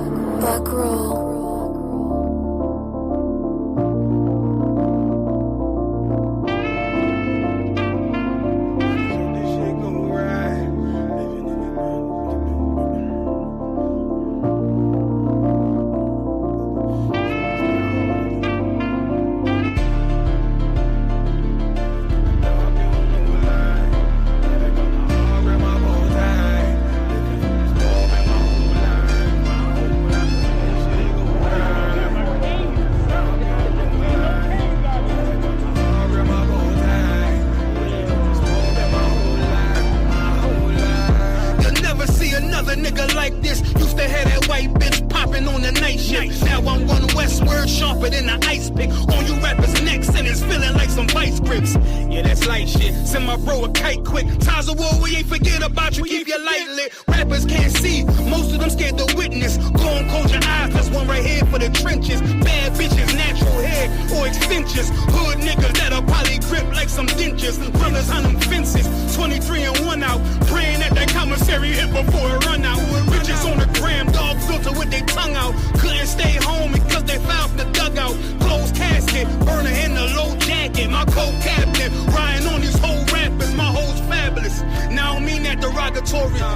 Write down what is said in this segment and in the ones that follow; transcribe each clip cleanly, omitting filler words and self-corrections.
Buck roll.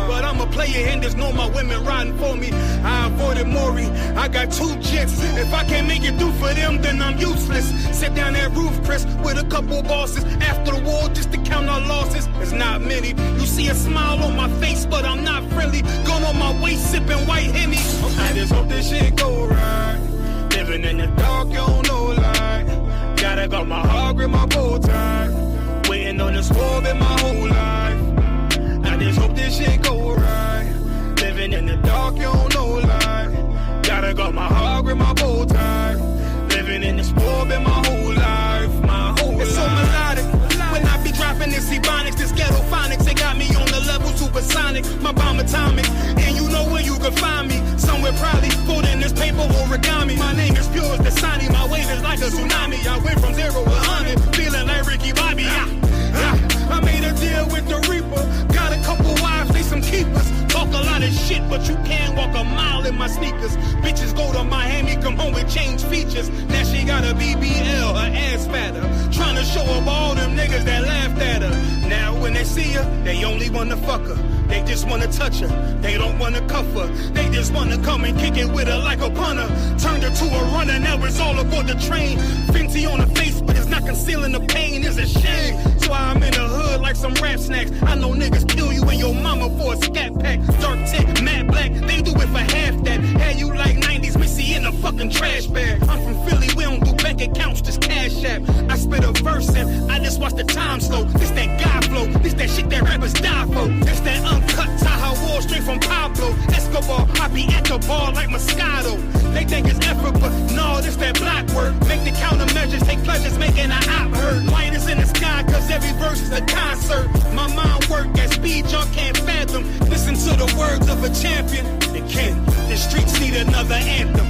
But I'm a player and there's no more women riding for me. I avoided Maury, I got 2 jets. If I can't make it through for them, then I'm useless. Sit down that roof, Chris, with a couple bosses. After the war, just to count our losses. There's not many. You see a smile on my face, but I'm not friendly. Gun on my waist, sipping white Henny. I just hope this shit go right. Living in the dark, you don't know lie. Gotta got my heart, grip my bow tie. Waiting on this war been my whole life. I just hope this shit go right. Living in the dark, you don't know lie. Gotta got my heart with my bow tie. Living in this war been my whole life, my whole life. It's so melodic. When I be dropping this ebonics, this ghetto phonics, they got me on the level supersonic. My bomb atomic, and you know where you can find me. Somewhere probably folding this paper origami. My name is pure as the Sani. My wave is like a tsunami. I went from 0 to 100, feeling like Ricky Bobby. I made a deal with the Reaper. Got a couple wives, they some keepers. Talk a lot of shit, but you can't walk a mile in my sneakers. Bitches go to Miami, come home with change features. Now she got a BBL, her ass fatter. Trying to show up all them niggas that laughed at her. Now when they see her, they only wanna fuck her. They just wanna touch her, they don't wanna cuff her. They just wanna come and kick it with her like a punter. Turned her to a runner, now it's all aboard the train. Fenty on her face, but it's not concealing the pain, it's a shame. So I'm in the hood like some rap snacks. I know niggas kill you and your mama for a scat pack. Dark tech, matte black, they do it for half that. Had you like 90s Missy in a fucking trash bag. I'm from Philly, we don't do bank accounts, just cash app. I spit a verse and I just watch the time slow. This that guy flow, this that shit that rappers die for. This that uncut Taha Wall straight from Pablo Escobar. I be at the bar like Moscato. They think it's effort, but no, this that black work. Make the countermeasures, take pleasures, making a op hurt. Light is in the sky, cause every verse is a concert. My mind work at speed y'all can't fathom. Listen to the words of a champion. They can't. The streets need another anthem.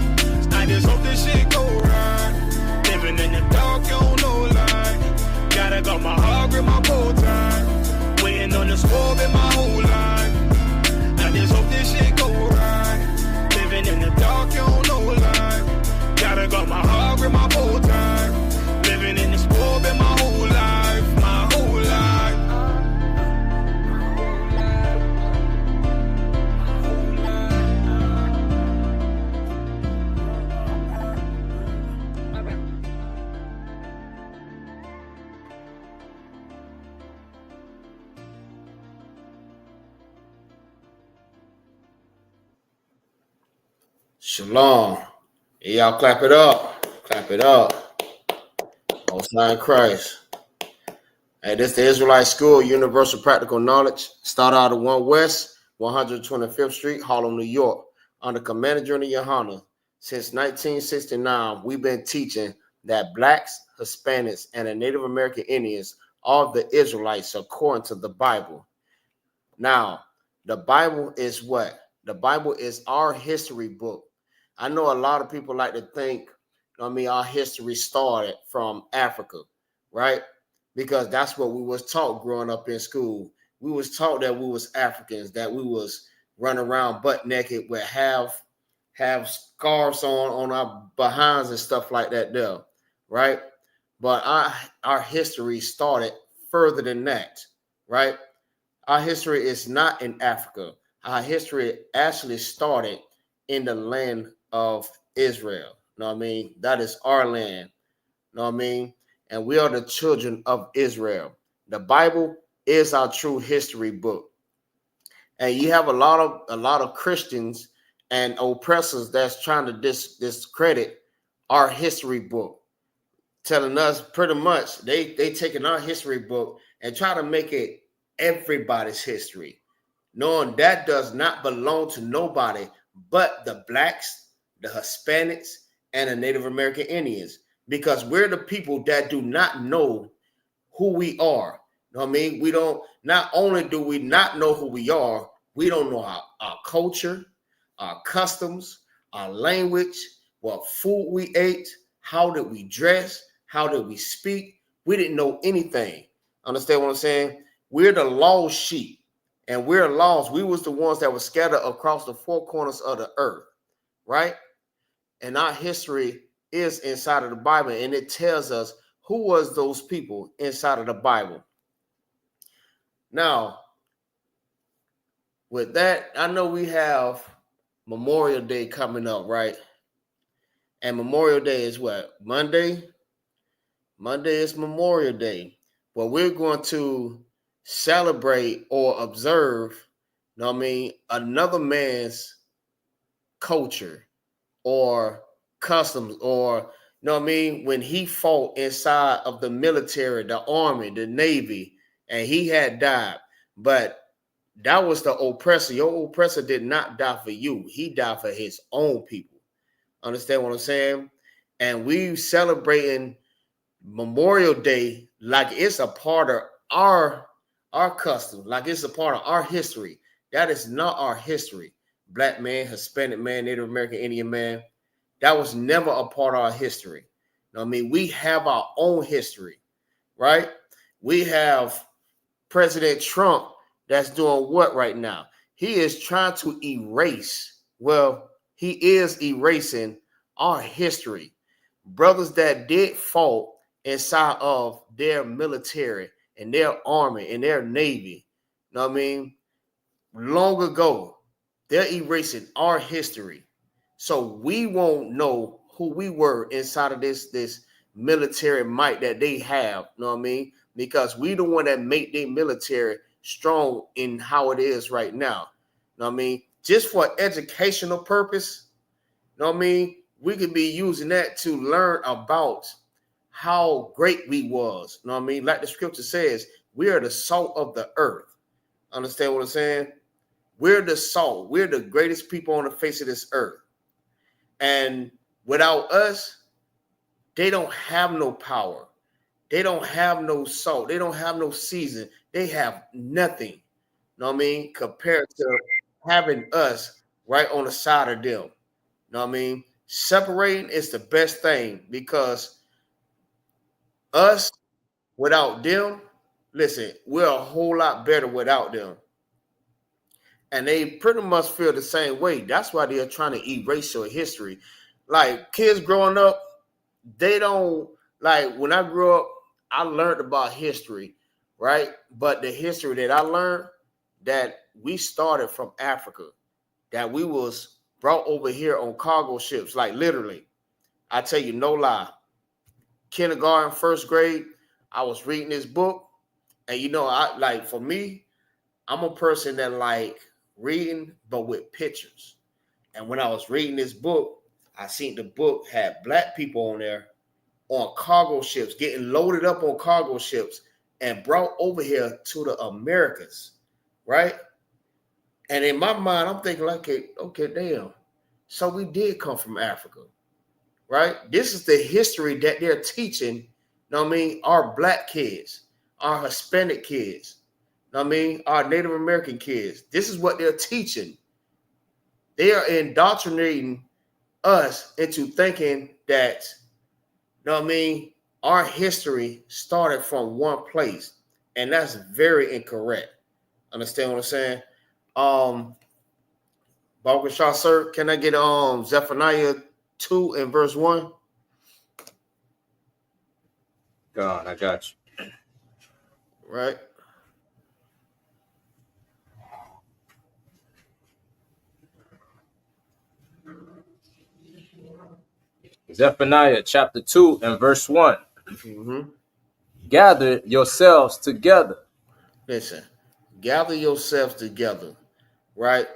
I just hope this shit go right. Living in the dark, you don't know lie. Gotta got my heart with my bow tie. Waiting on this war in my whole life. I just hope this shit go right. Living in the dark, you don't know lie. Gotta got my heart with my bow tie. Living in this war in my whole life, my whole life. Shalom. Hey, y'all clap it up. Clap it up. Most High in Christ. Hey, this is the Israelite School, Universal Practical Knowledge. Start out of 1 West, 125th Street, Harlem, New York. Under Commander General Yahanna. Since 1969, we've been teaching that blacks, Hispanics, and the Native American Indians are the Israelites according to the Bible. Now, the Bible is what? The Bible is our history book. I know a lot of people like to think, our history started from Africa, right? Because that's what we was taught growing up in school. We was taught that we was Africans, that we was running around butt naked with half have scarves on our behinds and stuff like that there, right? But our history started further than that, right? Our history is not in Africa. Our history actually started in the land of Israel. You know what I mean? That is our land. You know what I mean? And we are the children of Israel. The Bible is our true history book. And you have a lot of Christians and oppressors that's trying to discredit our history book, telling us pretty much they taking our history book and try to make it everybody's history, knowing that does not belong to nobody but the blacks, the Hispanics, and the Native American Indians, because we're the people that do not know who we are. You know what I mean? We don't, not only do we not know who we are, we don't know our culture, our customs, our language, what food we ate, how did we dress, how did we speak. We didn't know anything. Understand what I'm saying? We're the lost sheep, and we're lost. We was the ones that were scattered across the four corners of the earth, right? And our history is inside of the Bible, and it tells us who was those people inside of the Bible. Now, with that, I know we have Memorial Day coming up, right? And Memorial Day is what? Monday? Monday is Memorial Day. Well, we're going to celebrate or observe, you know what I mean, another man's culture or customs, or you know what I mean, when he fought inside of the military, the army, the navy, and he had died. But that was the oppressor. Your oppressor did not die for you. He died for his own people. Understand what I'm saying? And we celebrating Memorial Day like it's a part of our custom, like it's a part of our history. That is not our history. Black man, Hispanic man, Native American Indian man, that was never a part of our history. You know what I mean? We have our own history, right? We have President Trump that's doing what right now? He is trying to erase, well, he is erasing our history. Brothers that did fight inside of their military and their army and their navy, you know what I mean? Long ago, they're erasing our history. So we won't know who we were inside of this military might that they have, you know what I mean? Because we the one that make their military strong in how it is right now. You know what I mean? Just for educational purpose, you know what I mean? We could be using that to learn about how great we was. You know what I mean? Like the scripture says, we are the salt of the earth. Understand what I'm saying? We're the salt. We're the greatest people on the face of this earth. And without us, they don't have no power. They don't have no salt. They don't have no season. They have nothing. You know what I mean? Compared to having us right on the side of them. You know what I mean? Separating is the best thing, because us without them, listen, we're a whole lot better without them. And they pretty much feel the same way. That's why they're trying to erase your history. Like kids growing up, they don't, like when I grew up, I learned about history, right? But the history that I learned, that we started from Africa, that we was brought over here on cargo ships, like literally. I tell you, no lie. Kindergarten, first grade, I was reading this book, and you know, I like, for me, I'm a person that like reading, but with pictures. And when I was reading this book, I seen the book had black people on there on cargo ships, getting loaded up on cargo ships and brought over here to the Americas, right? And in my mind, I'm thinking like, okay, damn. So we did come from Africa, right? This is the history that they're teaching, you know what I mean, our black kids, our Hispanic kids, you know what I mean, our Native American kids. This is what they're teaching. They are indoctrinating us into thinking that, you know what I mean, our history started from one place, and that's very incorrect. Understand what I'm saying? Balkashah, sir, can I get Zephaniah 2 and verse 1? God, I got you. Right. Zephaniah chapter 2 and verse 1. Mm-hmm. Gather yourselves together. Listen, gather yourselves together, right?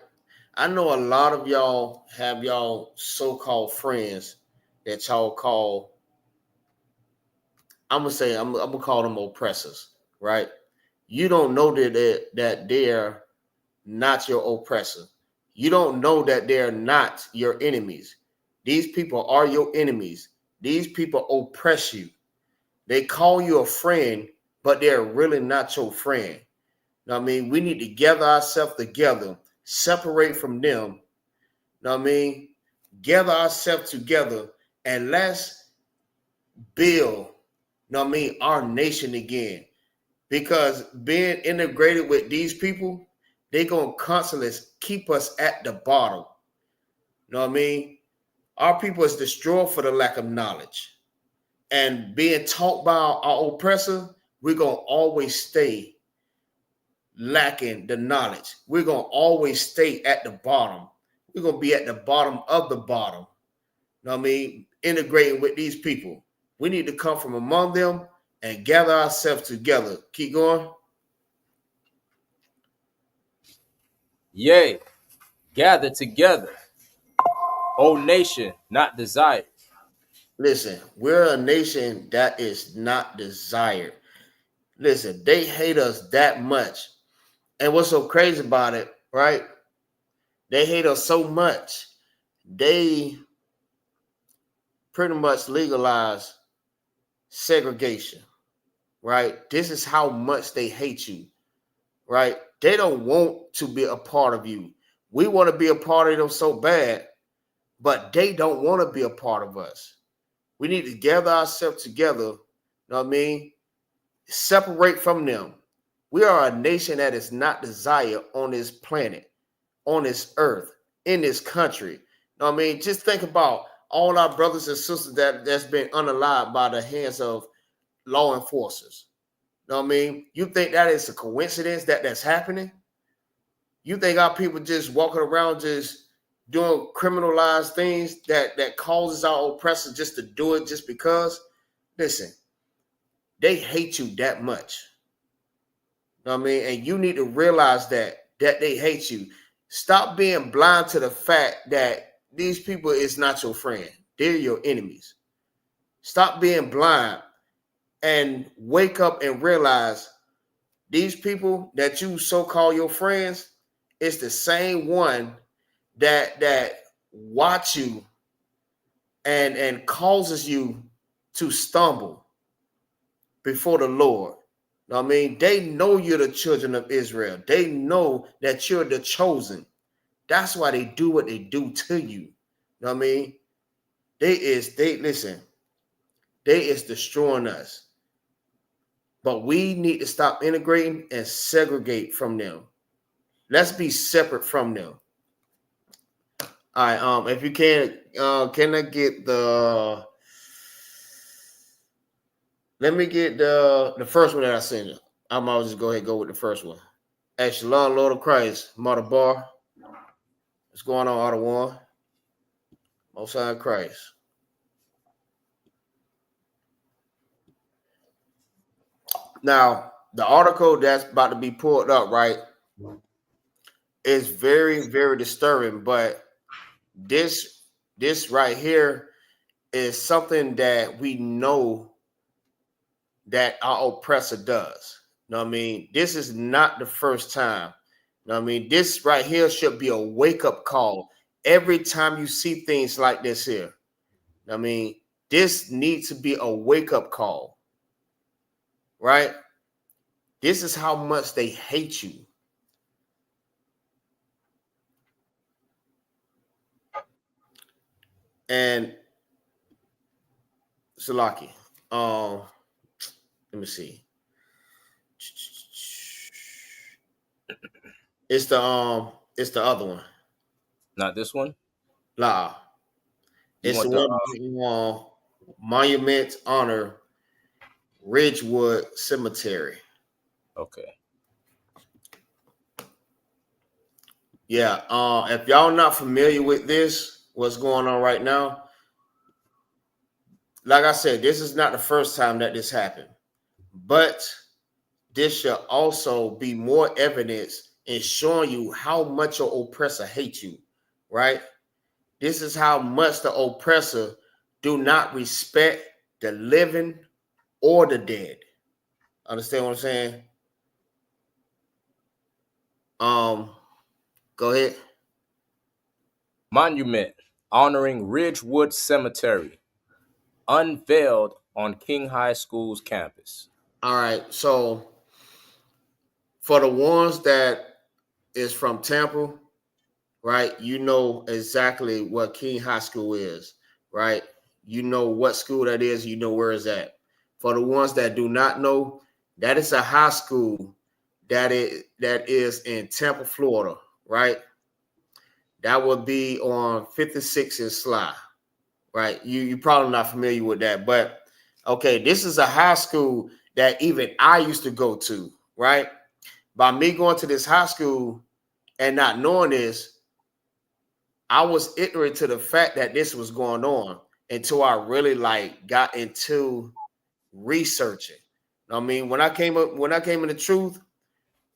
I know a lot of y'all have y'all so-called friends that y'all call, I'm gonna call them oppressors, right? You don't know that they're not your oppressor. You don't know that they're not your enemies. These people are your enemies. These people oppress you. They call you a friend, but they're really not your friend. Know what I mean? We need to gather ourselves together, separate from them. Know what I mean? Gather ourselves together and let's build, know what I mean, our nation again. Because being integrated with these people, they gonna constantly keep us at the bottom. Know what I mean? Our people is destroyed for the lack of knowledge. And being taught by our oppressor, we're gonna always stay lacking the knowledge. We're going to always stay at the bottom. We're going to be at the bottom of the bottom. You know what I mean? Integrating with these people. We need to come from among them and gather ourselves together. Keep going. Yea, gather together, O nation not desired. Listen, we're a nation that is not desired. Listen, they hate us that much. And what's so crazy about it, right? They hate us so much. They pretty much legalize segregation, right? This is how much they hate you, right? They don't want to be a part of you. We want to be a part of them so bad, but they don't want to be a part of us. We need to gather ourselves together, you know what I mean? Separate from them. We are a nation that is not desired on this planet, on this earth, in this country. You know what I mean? Just think about all our brothers and sisters that's been unalived by the hands of law enforcers. You know what I mean? You think that is a coincidence that that's happening? You think our people just walking around just doing criminalized things that causes our oppressors just to do it just because? Listen, they hate you that much. You know what I mean? And you need to realize that they hate you. Stop being blind to the fact that these people is not your friend. They're your enemies. Stop being blind and wake up and realize these people that you so-called your friends, it's the same one that watch you and causes you to stumble before the Lord. You know what I mean? They know you're the children of Israel. They know that you're the chosen. That's why they do what they do to you. You know what I mean? They is destroying us. But we need to stop integrating and segregate from them. Let's be separate from them. All right. If you can I get the? Let me get the first one that I sent you. I'll just go ahead and go with the first one. Shalom, Lord of Christ, Mother Bar. What's going on, Ottawa? Most High Christ. Now, the article that's about to be pulled up, right, is very, very disturbing. But this right here is something that we know that our oppressor does. You know what I mean? This is not the first time. You know what I mean? This right here should be a wake-up call every time you see things like this here. You know what I mean? This needs to be a wake-up call, right? This is how much they hate you. And Salaki, let me see. It's the other one. Not this one. Nah. You It's the want the one Monument Honor Ridgewood Cemetery. okay. Yeah. If y'all not familiar with this, what's going on right now? Like I said, this is not the first time that this happened, but this should also be more evidence in showing you how much your oppressor hates you, right? This is how much the oppressor do not respect the living or the dead. Understand what I'm saying? Go ahead. Monument honoring Ridgewood Cemetery unveiled on King High School's campus. All right. So for the ones that is from Tampa, right? You know exactly what King High School is, right? You know what school that is. You know where it's at. For the ones that do not know, that is a high school that is in Tampa, Florida, right? That would be on 56 and Sly, right? You probably not familiar with that, but okay, this is a high school that even I used to go to, right? By me going to this high school and not knowing this, I was ignorant to the fact that this was going on until I really like got into researching. I mean, when I came in the truth,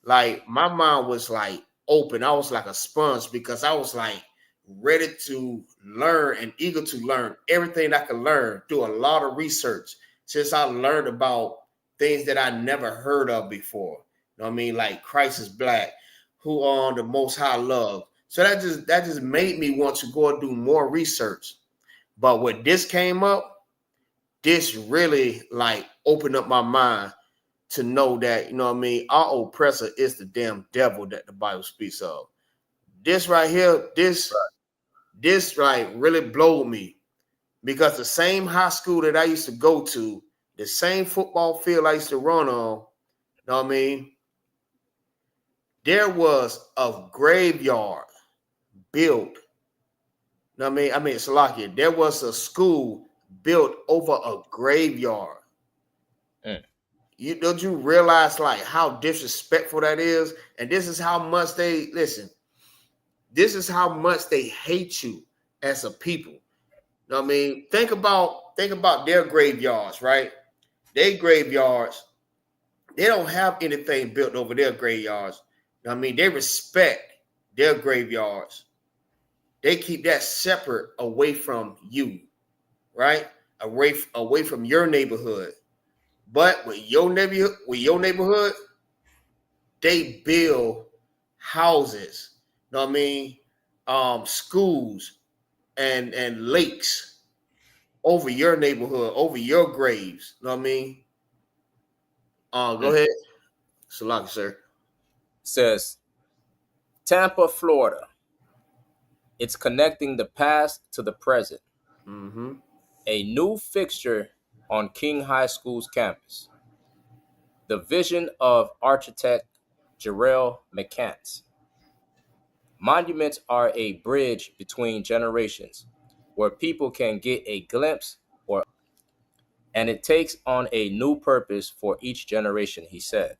like my mind was like open. I was like a sponge because I was like ready to learn and eager to learn everything I could learn. Do a lot of research since I learned about things that I never heard of before. You know what I mean? Like Christ is black, who on the most high love. So that just made me want to go and do more research. But when this came up, this really like opened up my mind to know that, you know what I mean, our oppressor is the damn devil that the Bible speaks of. This right here, this like really blowed me because the same high school that I used to go to, the same football field I used to run on, you know what I mean, there was a graveyard built. You know what I mean, Salakia, there was a school built over a graveyard. Don't you realize like how disrespectful that is? And this is how much they listen. This is how much they hate you as a people. You know what I mean? Think about their graveyards, right? Their graveyards, they don't have anything built over their graveyards. You know what I mean? They respect their graveyards. They keep that separate away from you, right? Away from your neighborhood. But with your neighborhood, they build houses, you know what I mean? Schools and lakes over your neighborhood, over your graves. You know what I mean? Go ahead. Salaki, sir. Says Tampa, Florida. It's connecting the past to the present. Mm-hmm. A new fixture on King High School's campus. The vision of architect Jarrell McCants. Monuments are a bridge between generations where people can get a glimpse and it takes on a new purpose for each generation, he said.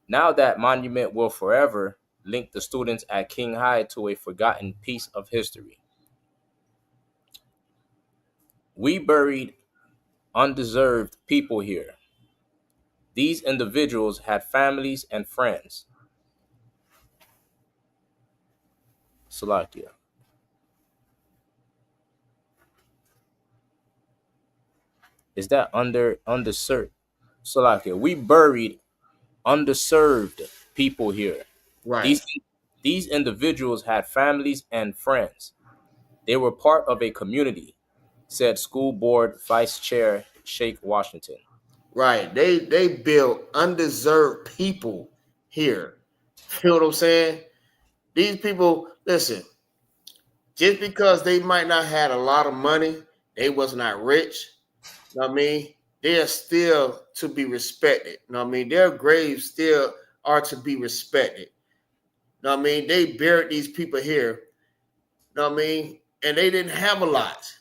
Now that monument will forever link the students at King High to a forgotten piece of history. We buried undeserved people here. These individuals had families and friends. Salakia. Is that underserved? Salakia. We buried underserved people here. Right. These individuals had families and friends. They were part of a community, said school board vice chair Sheikh Washington. Right. They build undeserved people here. You know what I'm saying? These people, listen, just because they might not had a lot of money, they was not rich. You know what I mean? They are still to be respected. You know what I mean? Their graves still are to be respected. know what I mean? They buried these people here, know what I mean? And they didn't have a lot.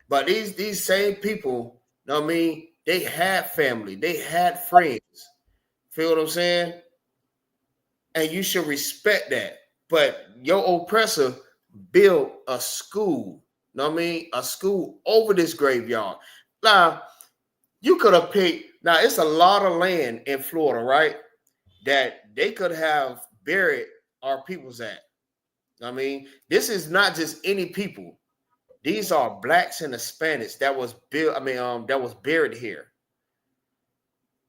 But these same people, know what I mean? They had family, they had friends. Feel what I'm saying? And you should respect that. But your oppressor built a school, know what I mean? A school over this graveyard. Now, you could have picked, now it's a lot of land in Florida, right? That they could have buried our peoples at. I mean, this is not just any people. These are blacks and Hispanics that was built. I mean, that was buried here.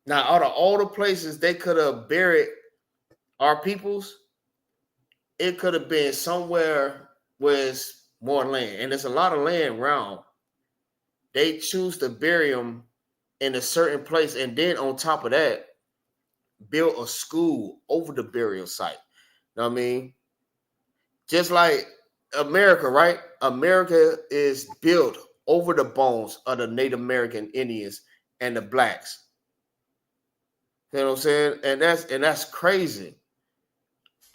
Now, out of all the places they could have buried our peoples, it could have been somewhere where it's more land, and there's a lot of land around. They choose to bury them in a certain place, and then on top of that, build a school over the burial site. You know what I mean? Just like America, right? America is built over the bones of the Native American Indians and the blacks. You know what I'm saying? And that's crazy.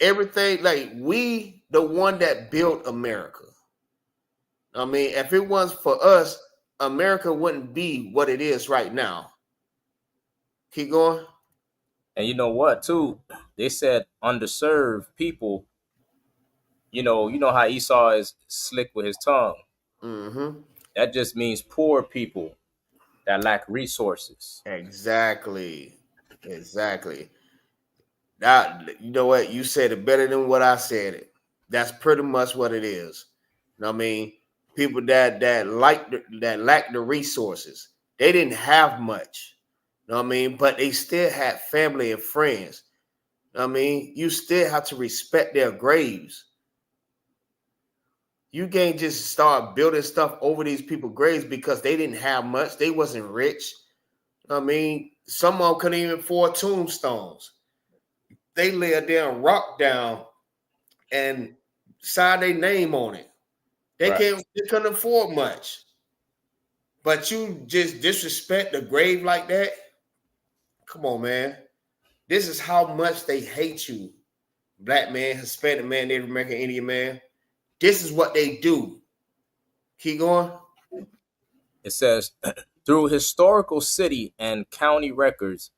Everything, like, we the one that built America. I mean, if it wasn't for us, America wouldn't be what it is right now. Keep going. And you know what, too? They said underserved people, you know how Esau is slick with his tongue. Mm-hmm. That just means poor people that lack resources. Exactly. Exactly. That, you know what? You said it better than what I said it. That's pretty much what it is. You know what I mean? People that lack the resources. They didn't have much. You know what I mean? But they still had family and friends. You know what I mean? You still have to respect their graves. You can't just start building stuff over these people's graves because they didn't have much. They wasn't rich. You know what I mean, some of them couldn't even afford tombstones. They lay a damn rock down and sign their name on it. They Right. they couldn't afford much. But you just disrespect the grave like that? Come on, man. This is how much they hate you. Black man, Hispanic man, Native American Indian man. This is what they do. Keep going. It says, through historical city and county records,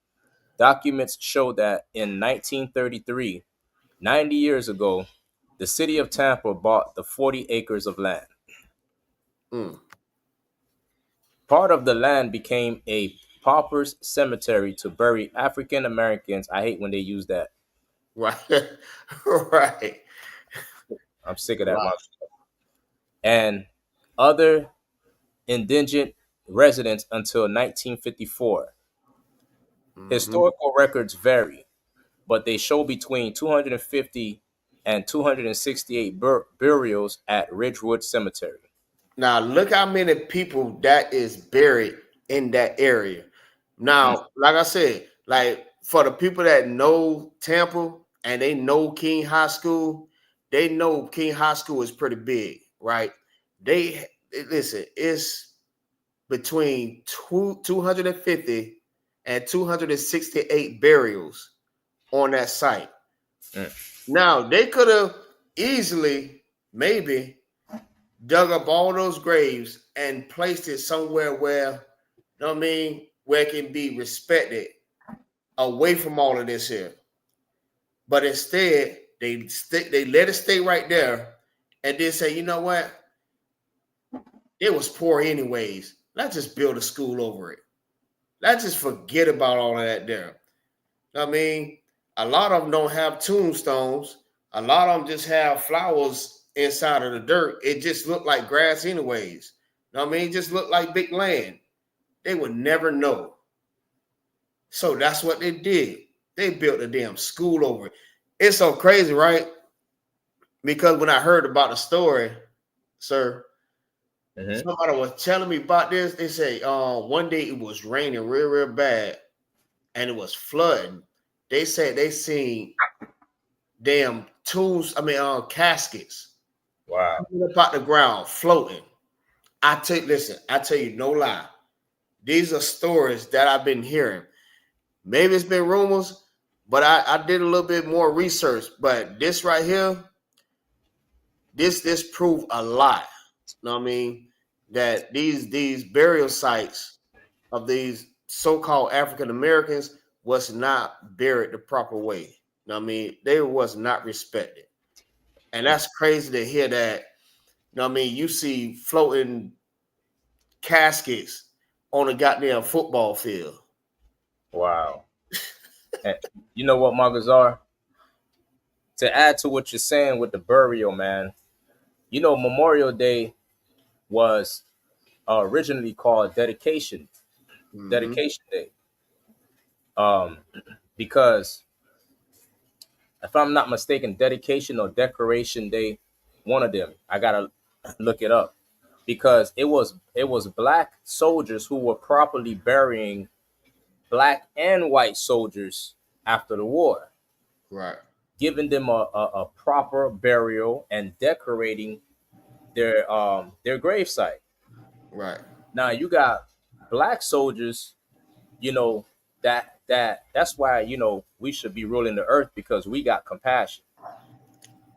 documents show that in 1933, 90 years ago, the city of Tampa bought the 40 acres of land. Mm. Part of the land became a pauper's cemetery to bury African Americans. I hate when they use that. Right. Right. I'm sick of that Right. one. And other indigent residents until 1954. Mm-hmm. Historical records vary, but they show between 250 and 268 burials at Ridgewood Cemetery. Now look how many people that is buried in that area. Mm, Now, like I said, like for the people that know Tampa and they know King High School, they know King High School is pretty big, right? They listen, it's between 250 and 268 burials on that site. mm. Now they could have easily, maybe, dug up all those graves and placed it somewhere where, you know what I mean, where it can be respected away from all of this here. But instead, they let it stay right there and then say, you know what? It was poor anyways. Let's just build a school over it. Let's just forget about all of that there. I mean, a lot of them don't have tombstones. A lot of them just have flowers inside of the dirt. It just looked like grass anyways. You know what I mean? It just looked like big land. They would never know. So that's what they did. They built a damn school over it. It's so crazy, right? Because when I heard about the story, sir, Mm-hmm. somebody was telling me about this. They say one day it was raining real bad and it was flooding. They said they seen damn caskets Wow. up out the ground floating. I tell you no lie. These are stories that I've been hearing. Maybe it's been rumors, But I did a little bit more research. But this right here, this proved a lot. You know what I mean? That these burial sites of these so-called African Americans was not buried the proper way. You know what I mean? They was not respected. And that's crazy to hear that. You know what I mean? You see floating caskets on a goddamn football field. Wow. And you know what, Magazar? To add to what you're saying with the burial, man, you know, Memorial Day was originally called Mm-hmm. Dedication Day. Um, because if I'm not mistaken, Dedication or Decoration Day, one of them. I gotta look it up because it was black soldiers who were properly burying black and white soldiers after the war, Right, giving them a proper burial and decorating their gravesite. right, Now you got black soldiers, you know, that's why, you know, we should be ruling the earth because we got compassion.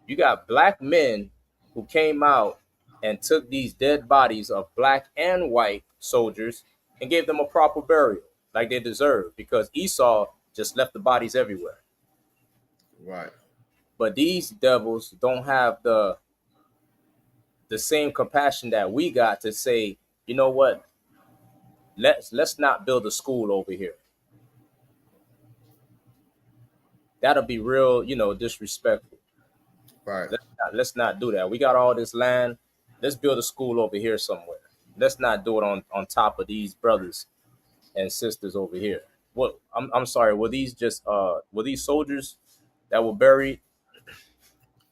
You got black men who came out and took these dead bodies of black and white soldiers and gave them a proper burial like they deserve because Esau just left the bodies everywhere. right, But these devils don't have the same compassion that we got to say, you know what, let's not build a school over here. That'll be real, you know, disrespectful. right, Let's not do that. We got all this land. Let's build a school over here somewhere. Let's not do it on top of these brothers and sisters over here. What I'm sorry, were these soldiers that were buried?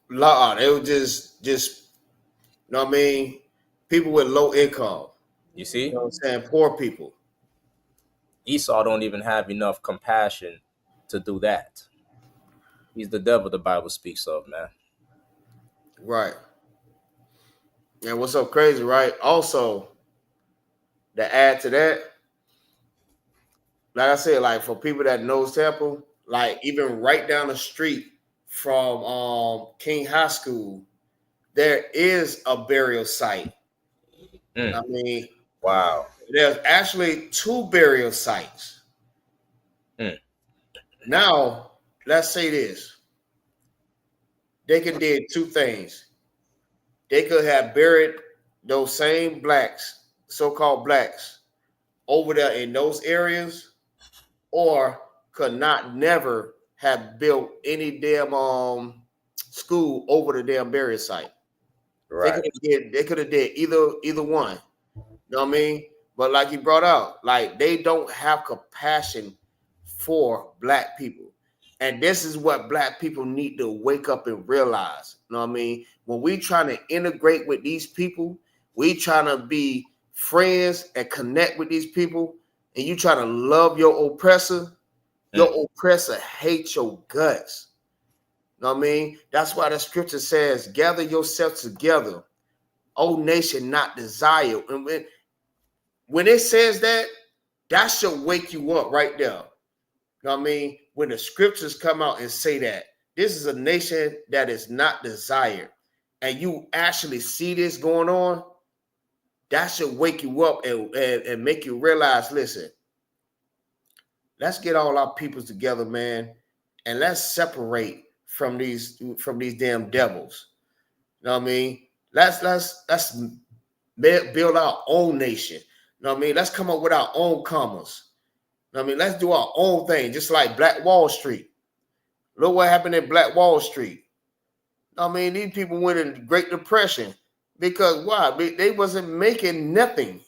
law. They were just you know what I mean? People with low income. You You see? know what I'm saying? Poor people. Esau don't even have enough compassion to do that. He's the devil the Bible speaks of, man. Right. And what's so crazy, right? Also, to add to that, like I said, like for people that knows Temple, like even right down the street from King High School, there is a burial site. I Mm, mean, wow. there's actually two burial sites. Mm, Now, let's say this. They could did two things. They could have buried those same blacks, so-called blacks, over there in those areas, or could not never have built any damn school over the damn burial site. right. They could have did either one. You know what I mean? But like you brought out, like they don't have compassion for black people. And this is what black people need to wake up and realize. You know what I mean? When we trying to integrate with these people, we trying to be friends and connect with these people, and you trying to love Mm, your oppressor hates your guts. You know what I mean? That's why the scripture says, gather yourself together, O nation not desire. And when it says that, that should wake you up right there. You know what I mean? When the scriptures come out and say that this is a nation that is not desired, and you actually see this going on, that should wake you up and make you realize, listen, let's get all our peoples together, man, and let's separate from these damn devils. You know what I mean? Let's build our own nation. You know what I mean? Let's come up with our own commerce. You know what I mean? Let's do our own thing, just like Black Wall Street. Look what happened in Black Wall Street. You know what I mean? These people went in the Great Depression because why? They wasn't making nothing.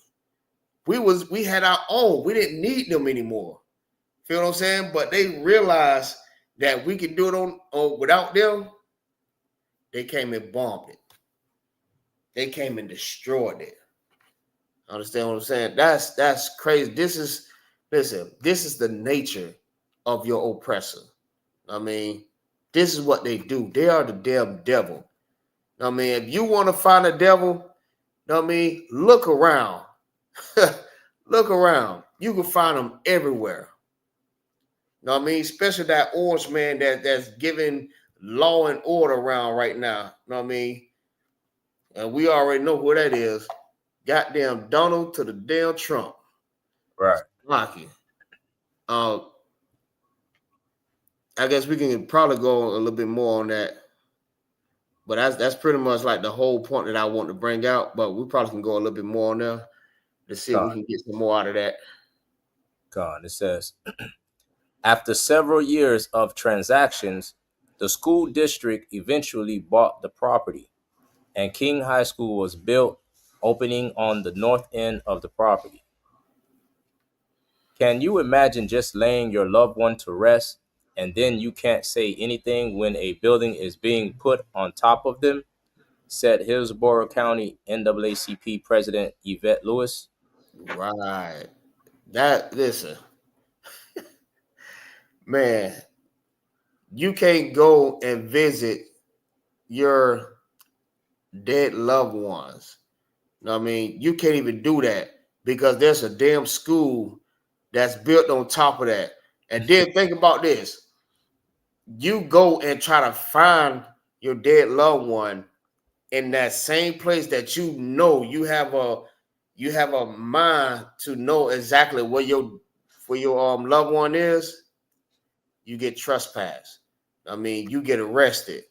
We had our own. We didn't need them anymore. Feel what I'm saying? But they realized that we could do it on without them. They came and bombed it. They came and destroyed it. Understand what I'm saying? That's crazy. This is the nature of your oppressor. I mean, this is what they do. They are the damn devil. I mean, if you want to find a devil, I mean, look around. Look around. You can find them everywhere. know what I mean? Especially that orange man that's giving law and order around right now. Know what I mean? And we already know who that is. Goddamn Donald to the damn Trump. Right. Rocky. Um, I guess we can probably go a little bit more on that. But that's pretty much like the whole point that I want to bring out. But we probably can go a little bit more on there to see if we God. can get some more out of that. God. It says, after several years of transactions, the school district eventually bought the property, and King High School was built, opening on the north end of the property. Can you imagine just laying your loved one to rest and then you can't say anything when a building is being put on top of them? Said Hillsborough County NAACP President Yvette Lewis. Right. That listen, man, you can't go and visit your dead loved ones. Know what I mean? You can't even do that because there's a damn school that's built on top of that. And then think about this. You go and try to find your dead loved one in that same place that you have a mind to know exactly where your loved one is. You get trespassed. I mean, you get arrested.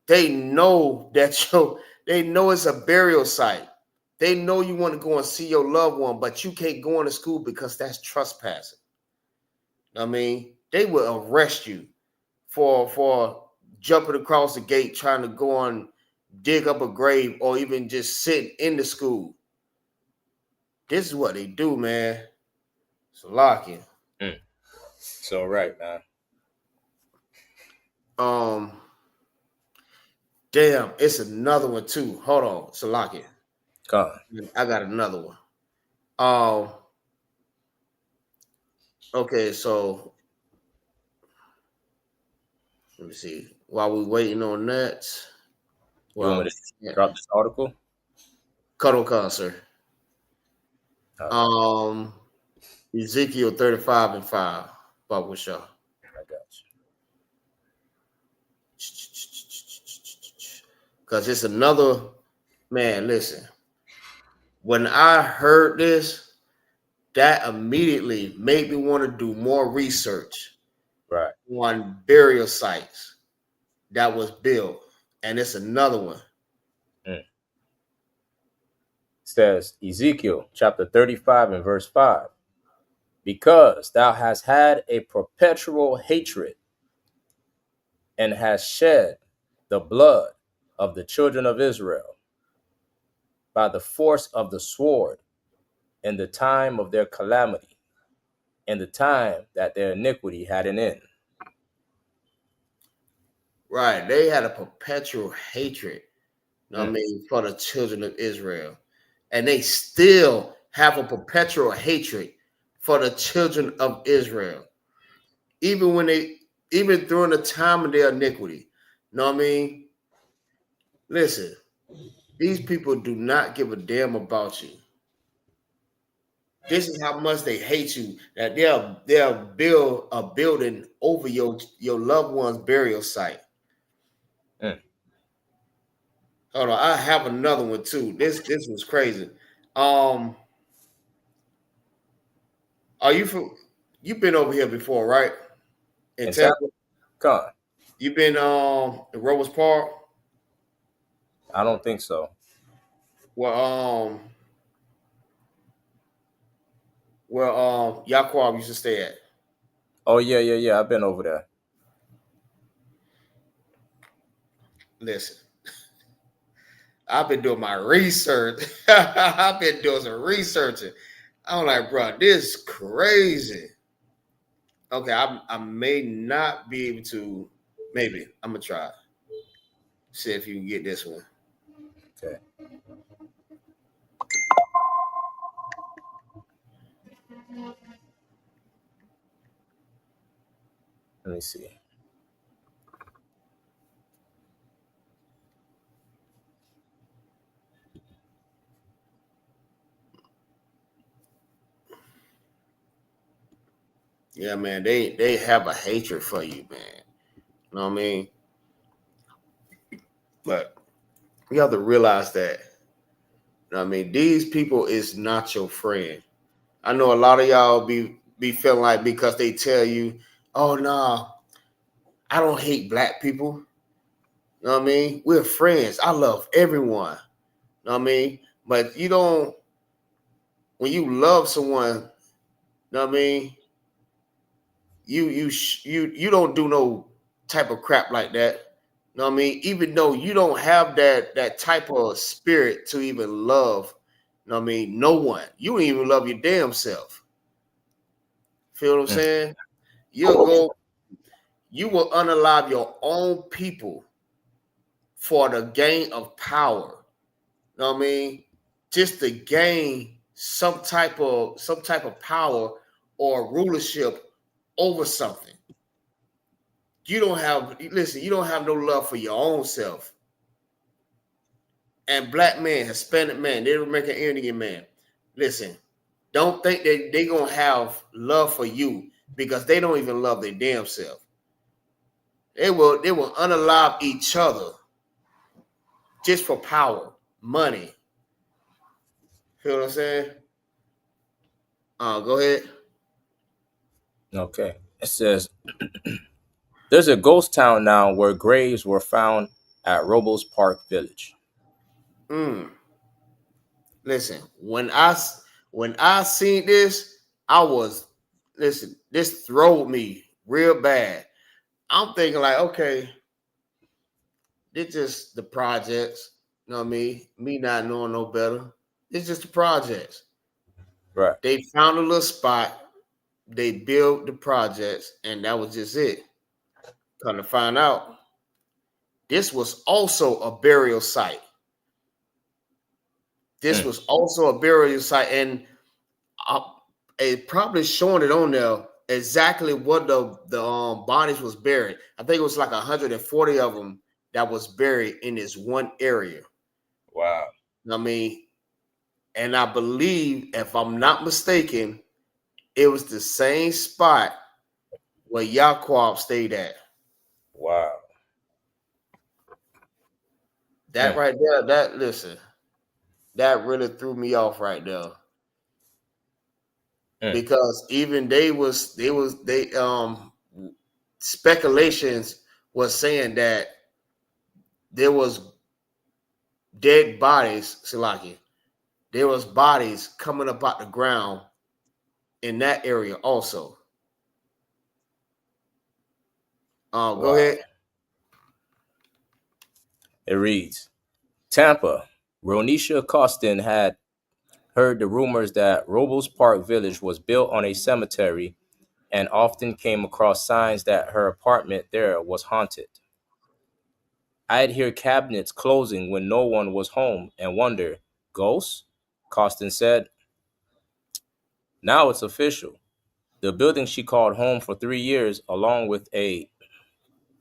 They know that they know it's a burial site. They know you want to go and see your loved one, but you can't go into school because that's trespassing. I mean, they will arrest you for jumping across the gate, trying to go and dig up a grave, or even just sitting in the school. This is what they do, man. It's a locking. Mm. So right, man. Um, damn, it's another one too. Hold on, it's a locking. God. I got another one. Um, okay, so let me see. While we waiting on that, You want well, me to drop this article? cuddle concert. All right, Um, Ezekiel 35:5. Bible show. I got Because it's another man. Listen, when I heard this, that immediately made me want to do more research you. Right. on burial sites that was built. And it's another one. Mm. Says Ezekiel chapter 35 and verse 5. Because thou hast had a perpetual hatred and hast shed the blood of the children of Israel by the force of the sword in the time of their calamity, in the time that their iniquity had an end. Right. They had a perpetual hatred, I Mm. mean, for the children of Israel. And they still have a perpetual hatred for the children of Israel. Even during the time of their iniquity. Know what I mean? Listen, these people do not give a damn about you. This is how much they hate you that they'll build a building over your loved one's burial site. Mm. Hold on, I have another one too. This was crazy. Um, are you from? You've been over here before, right? In In Tampa, Tampa, God, you've been in Robles Park, I don't think so. where Yaquab used to stay at. Oh yeah, yeah, yeah. I've been over there. Listen, I've been doing my research. I've been doing some researching. I'm like, bro, this is crazy. Okay, I may not be able to. Maybe I'm gonna try. See if you can get this one. Okay, let me see. Yeah, man, they have a hatred for you, man. You know what I mean? But you have to realize that. You know what I mean? These people is not your friend. I know a lot of y'all be feeling like because they tell you, oh no, I don't hate black people. You know what I mean? We're friends. I love everyone. You know what I mean? But you don't when you love someone, you know what I mean? You don't do no type of crap like that. You know what I mean? Even though you don't have that type of spirit to even love, you know what I mean, no one. You don't even love your damn self. Feel what I'm Mm. saying? You'll go, you will unalive your own people for the gain of power. You know what I mean? Just to gain some type of power or rulership over something. You don't have no love for your own self. And black man, Hispanic man, Native American Indian man, listen, don't think that they gonna have love for you because they don't even love their damn self. They will unalive each other just for power, money. Feel what I'm saying? Go ahead. Okay. It says there's a ghost town now where graves were found at Robles Park Village. Mm. Listen, when I seen this, I was listen. This throwed me real bad. I'm thinking like, okay, this just the projects. You know what I mean? Me not knowing no better. It's just the projects. Right. They found a little spot. They built the projects, and that was just it. Come to find out, this was also a burial site. This Mm. was also a burial site, and uh, it probably showing it on there exactly what the bodies was buried. I think it was like 140 of them that was buried in this one area. Wow. I mean, and I believe, if I'm not mistaken, it was the same spot where Yaquab stayed at. Wow. That Mm. right there, that listen, that really threw me off right there. Mm. Because even they speculations was saying that there was dead bodies, Silaki. There was bodies coming up out the ground in that area also. Go Wow. ahead. It reads Tampa. Ronisha Costin had heard the rumors that Robles Park Village was built on a cemetery and often came across signs that her apartment there was haunted. I'd hear cabinets closing when no one was home and wonder, ghosts? Costin said. Now it's official. The building she called home for 3 years, along with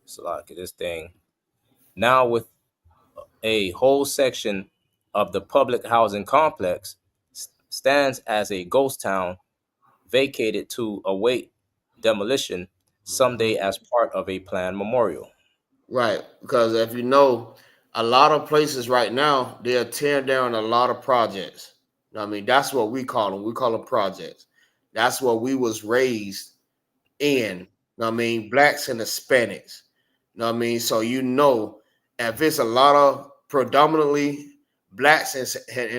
so like this thing, now with a whole section of the public housing complex, stands as a ghost town vacated to await demolition someday as part of a planned memorial. Right. Because if you know, a lot of places right now, they're tearing down a lot of projects. I mean, that's what we call them. We call them projects. That's what we was raised in. I mean, blacks and Hispanics. I mean, so if it's a lot of predominantly blacks and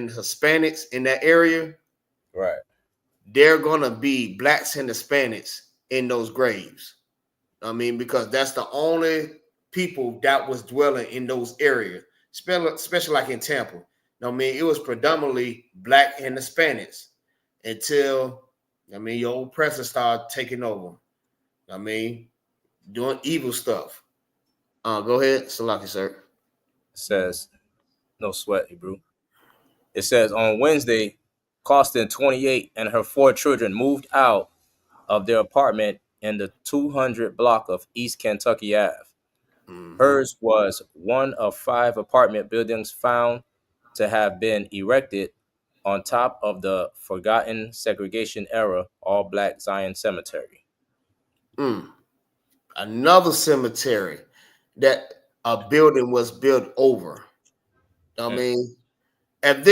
Hispanics in that area, Right. they're gonna be blacks and Hispanics in those graves. I mean, because that's the only people that was dwelling in those areas, especially like in Tampa. I mean, it was predominantly black and Hispanics until your oppressor started taking over. I mean, doing evil stuff. Go ahead, Salaki, sir. It says, no sweat, Hebrew. It says on Wednesday, Costin, 28, and her four children moved out of their apartment in the 200 block of East Kentucky Ave. Mm-hmm. Hers was one of five apartment buildings found to have been erected on top of the forgotten segregation era all black Zion Cemetery. Another cemetery that a building was built over. I Mm. mean, if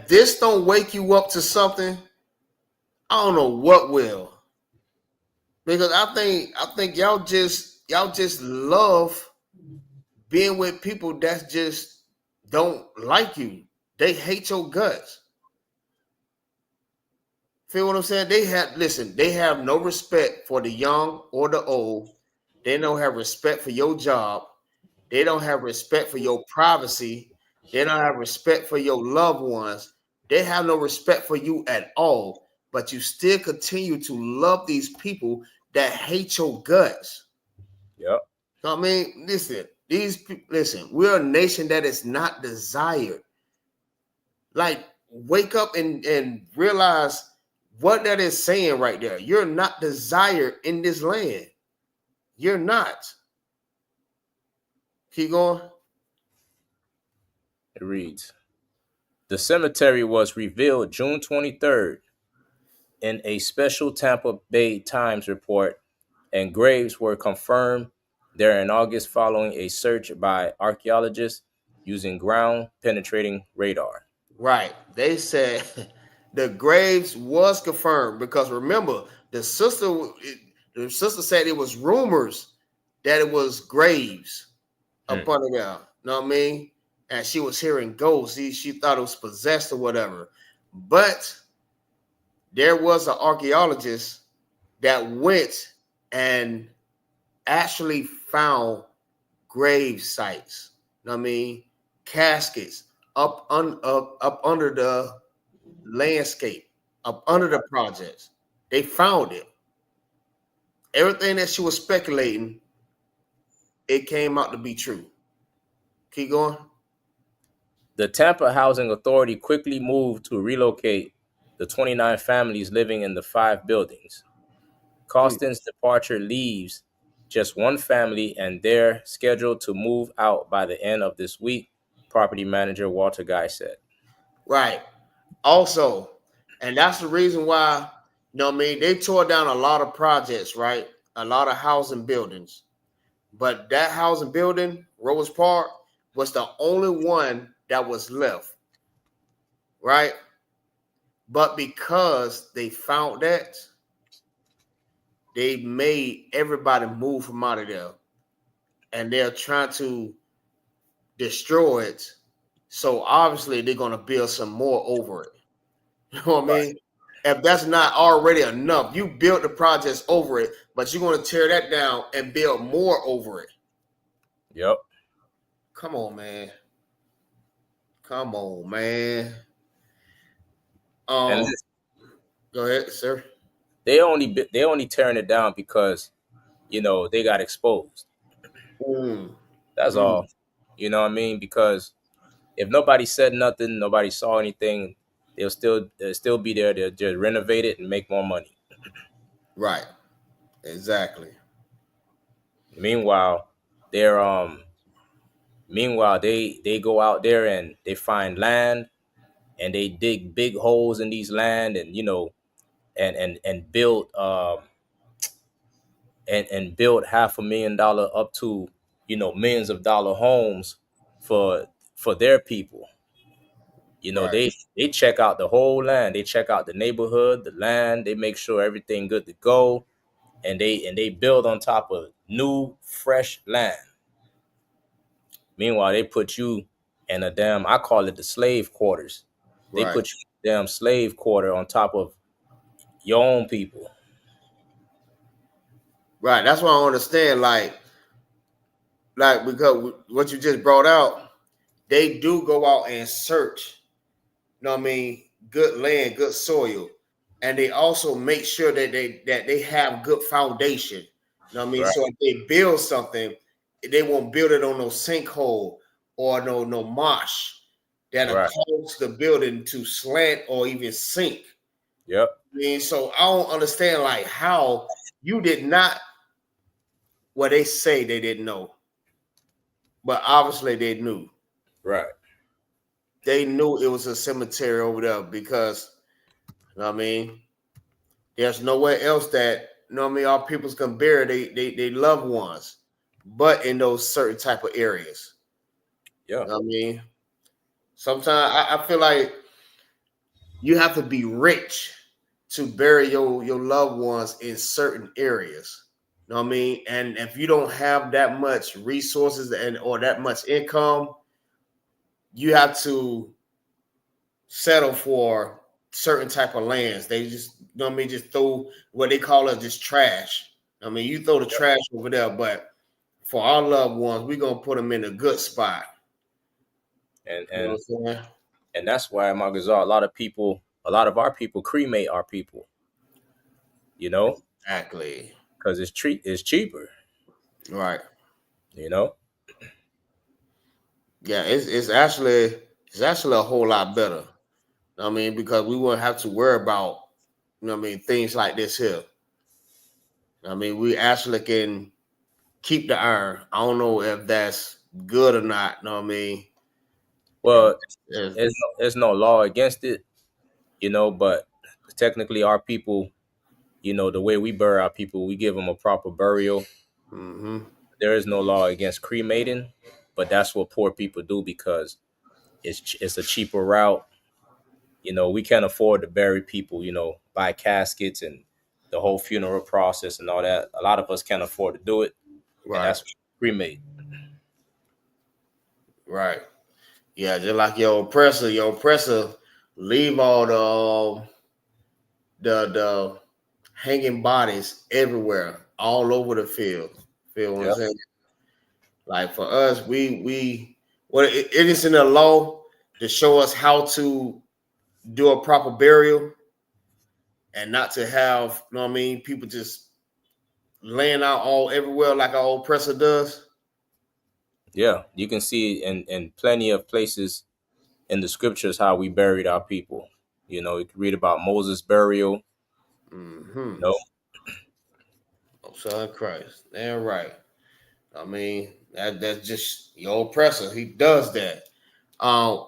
this don't wake you up to something, I don't know what will. Because I think y'all just love being with people that just don't like you. They hate your guts. Feel what I'm saying? They have no respect for the young or the old. They don't have respect for your job. They don't have respect for your privacy. They don't have respect for your loved ones. They have no respect for you at all. But you still continue to love these people that hate your guts. Yep. So, I mean, listen, we're a nation that is not desired. Like, wake up and realize what that is saying right there. You're not desired in this land. You're not. Keep going. It reads, the cemetery was revealed June 23rd in a special Tampa Bay Times report, and graves were confirmed there in August following a search by archaeologists using ground penetrating radar. Right. They said the graves was confirmed because remember the sister said it was rumors that it was graves Mm. up under there. Know what I mean? And she was hearing ghosts. She thought it was possessed or whatever. But there was an archaeologist that went and actually found grave sites. Know what I mean? Caskets up under the landscape, up under the projects. They found it. Everything that she was speculating, it came out to be true. Keep going. The Tampa Housing Authority quickly moved to relocate the 29 families living in the 5 buildings. Mm. Costin's departure leaves just one family, and they're scheduled to move out by the end of this week, property manager Walter Guy said. Right. Also, and that's the reason why, you know what I mean, they tore down a lot of projects, right? A lot of housing buildings. But that housing building, Rose Park, was the only one that was left, right? But because they found that, they made everybody move from out of there. And they're trying to destroy it. So obviously they're going to build some more over it. You know what I mean? If that's not already enough, you built the projects over it, but you're going to tear that down and build more over it. Yep. Come on, man. Come on, man. And Go ahead, sir. they only tearing it down because they got exposed. Mm, That's mm, all. You know what I mean? Because if nobody said nothing, nobody saw anything, they'll still be there. They'll just renovate it and make more money. right. Exactly. Meanwhile, they're they go out there and they find land and they dig big holes in these land, and and build and build $500,000 up to millions of dollar homes for their people. Right. They check out the whole land. They check out the neighborhood, the land. They make sure everything good to go, and they build on top of new, fresh land. Meanwhile, they put you in a damn, I call it the slave quarters. They Right. put you in a damn slave quarter on top of your own people. Right. That's why I understand. Like because what you just brought out, they do go out and search. You know what I mean? Good land, good soil, and they also make sure that they have good foundation. You know what I mean? Right, So if they build something, they won't build it on no sinkhole or no marsh that'll right. cause the building to slant or even sink. Yep, I mean, so I don't understand like how you did not. Well, they say they didn't know, but obviously they knew. right. They knew it was a cemetery over there because, you know what I mean, there's nowhere else that you know what I mean, our peoples can bury they loved ones, but in those certain type of areas. Yeah. You know what I mean? Sometimes I feel like you have to be rich to bury your loved ones in certain areas. You know what I mean? And if you don't have that much resources and or that much income, you have to settle for certain type of lands. They just, you know what I mean, just throw what they call it just trash. I mean, you throw the trash over there, but for our loved ones, we're gonna put them in a good spot. And You know and what I'm saying? and that's why, Magazar, a lot of our people cremate our people. You know, Exactly. because it's cheaper. Right. You know. Yeah, it's actually a whole lot better. I mean, because we wouldn't have to worry about, you know what I mean, things like this here. I mean, we actually can keep the iron. I don't know if that's good or not. You know what I mean? If, Well, if there's no law against it. You know, but technically, our people, the way we bury our people, we give them a proper burial. mm-hmm. There is no law against cremating, but that's what poor people do because it's a cheaper route. We can't afford to bury people. Buy caskets and the whole funeral process and all that. A lot of us can't afford to do it, and Right, that's cremate. right. Yeah, just like your oppressor leave all the hanging bodies everywhere, all over the field. Feel what I'm Yeah, saying? Like for us, we well, it is in the law to show us how to do a proper burial and not to have, you know what I mean, people just laying out all everywhere like our oppressor does. yeah. You can see in plenty of places in the scriptures how we buried our people. You can read about Moses' burial. Mm-hmm. You know, Oh, son Christ. Damn right. I mean, that's just your oppressor. He does that.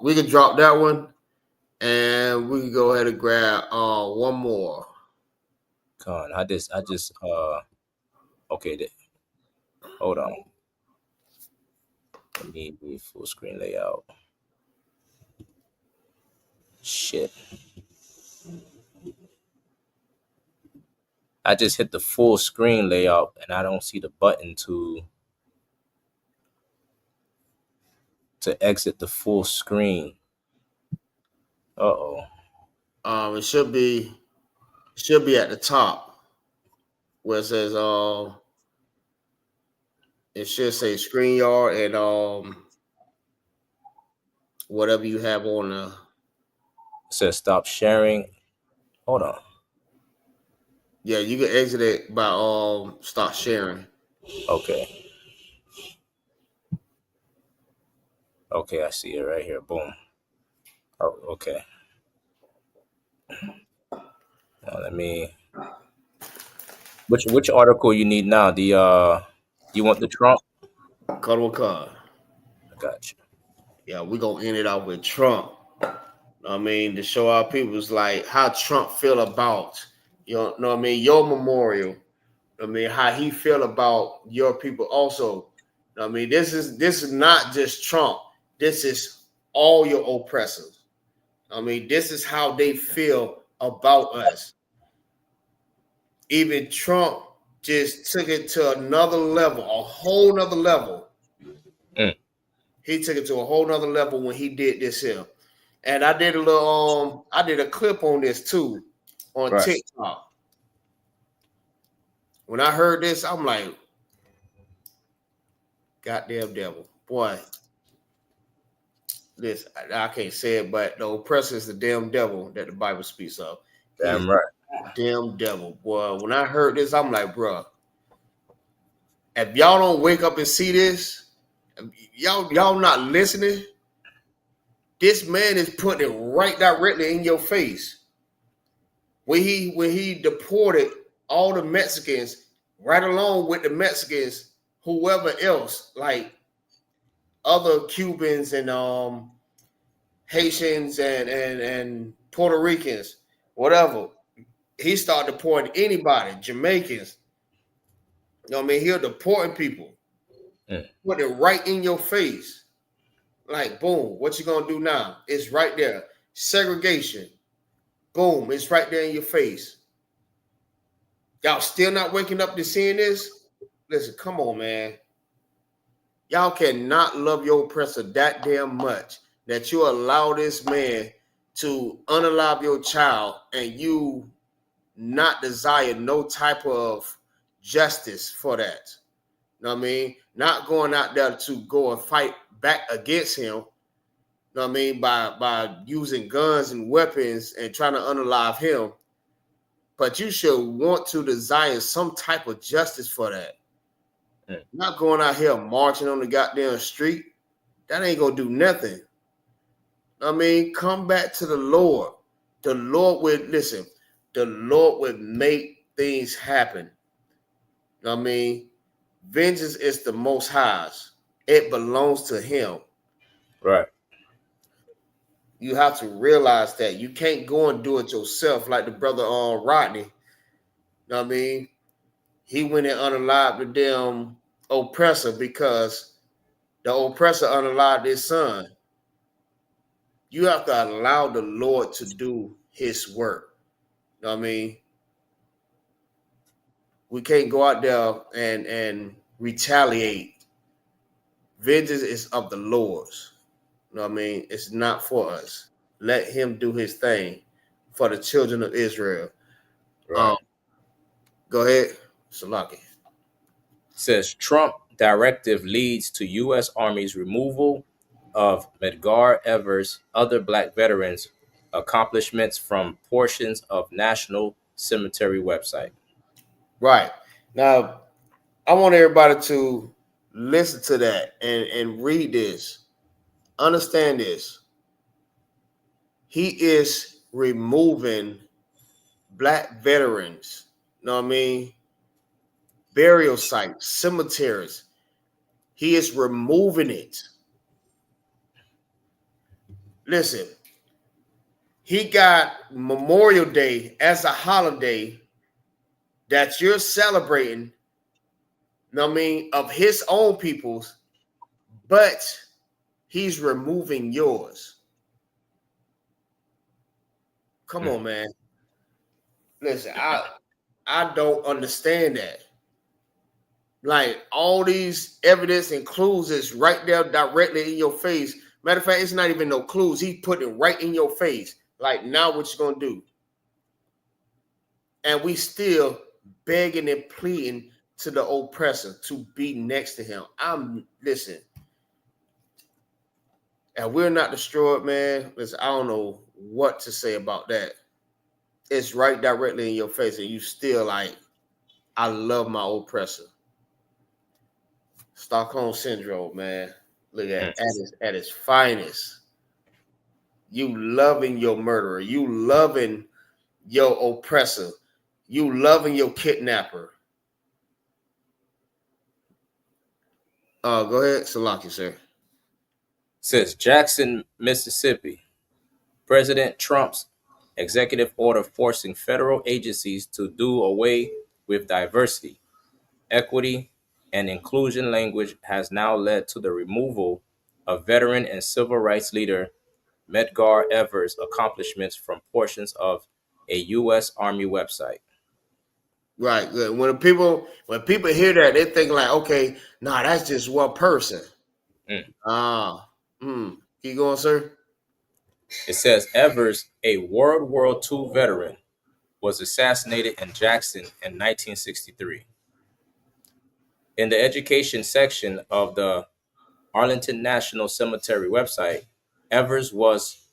We can drop that one and we can go ahead and grab one more. Con, I just okay. Hold on. Let me be full screen layout. Shit. I just hit the full screen layout and I don't see the button to exit the full screen. Uh-oh. It should be at the top where it says it should say StreamYard and whatever you have on the. It says stop sharing. Hold on. Yeah, you can exit it by stop sharing. Okay. Okay, I see it right here. Boom. Oh, okay. Now let me which article you need now? You want the Trump? Cuddle card. I got you. Yeah, we're gonna end it off with Trump. I mean, to show our people's like how Trump feel about know what I mean, your memorial. I mean, how he feel about your people also. I mean, this is not just Trump. This is all your oppressors. I mean, this is how they feel about us. Even Trump just took it to another level, a whole nother level. Mm, He took it to a whole nother level when he did this here. And I did I did a clip on this too on right. TikTok. When I heard this, I'm like, goddamn devil. Boy, this I can't say it, but the oppressor is the damn devil that the Bible speaks of. He is Damn right. damn devil. Boy, when I heard this, I'm like, bro, if y'all don't wake up and see this, y'all not listening, this man is putting it right directly in your face. When he deported all the Mexicans, right along with the Mexicans, whoever else, like other Cubans and Haitians and Puerto Ricans, whatever. he started deporting anybody, Jamaicans. You know what I mean? He'll deporting people. Put it right in your face. Like, boom, what you gonna do now? It's right there. Segregation. Boom, it's right there in your face. Y'all still not waking up to seeing this? Listen, come on, man. Y'all cannot love your oppressor that damn much that you allow this man to unalive your child and you not desire no type of justice for that. You know what I mean? Not going out there to go and fight back against him. You know what I mean? By using guns and weapons and trying to unalive him. But you should want to desire some type of justice for that. Not going out here marching on the goddamn street. That ain't gonna do nothing. I mean, come back to the Lord. The Lord would listen. The Lord would make things happen. I mean, vengeance is the Most High's. It belongs to Him. Right. You have to realize that you can't go and do it yourself, like the brother Rodney. You know what I mean? He went and unalived the damn oppressor because the oppressor unalived his son. You have to allow the Lord to do His work. You know what I mean? We can't go out there and retaliate. Vengeance is of the Lord's. You know what I mean? It's not for us. Let Him do His thing for the children of Israel. Right. Go ahead, Salaki. Says Trump directive leads to U.S. Army's removal of Medgar Evers' other black veterans' accomplishments from portions of National Cemetery website. Right. Now, I want everybody to listen to that and read this. Understand this. He is removing black veterans, you know what I mean? Burial sites, cemeteries. He is removing it. Listen, he got Memorial Day as a holiday that you're celebrating, you know what I mean, of his own people's, but he's removing yours. Come on, man. Listen, I don't understand that. Like, all these evidence and clues is right there directly in your face. Matter of fact, it's not even no clues. He put it right in your face. Like, now what you gonna do? And we still begging and pleading to the oppressor to be next to him. Listen, and we're not destroyed, man. Listen, I don't know what to say about that. It's right directly in your face, and you still like, I love my oppressor. Stockholm syndrome, man. Look at its finest. You loving your murderer. You loving your oppressor. You loving your kidnapper. Go ahead, Salaki, sir. Says Jackson, Mississippi. President Trump's executive order forcing federal agencies to do away with diversity, equity, and inclusion language has now led to the removal of veteran and civil rights leader Medgar Evers' accomplishments from portions of a U.S. Army website. Right. Good. When people hear that, they think like, okay, nah, that's just one person. Keep going, sir. It says Evers, a World War II veteran, was assassinated in Jackson in 1963. In the education section of the Arlington National Cemetery website, Evers was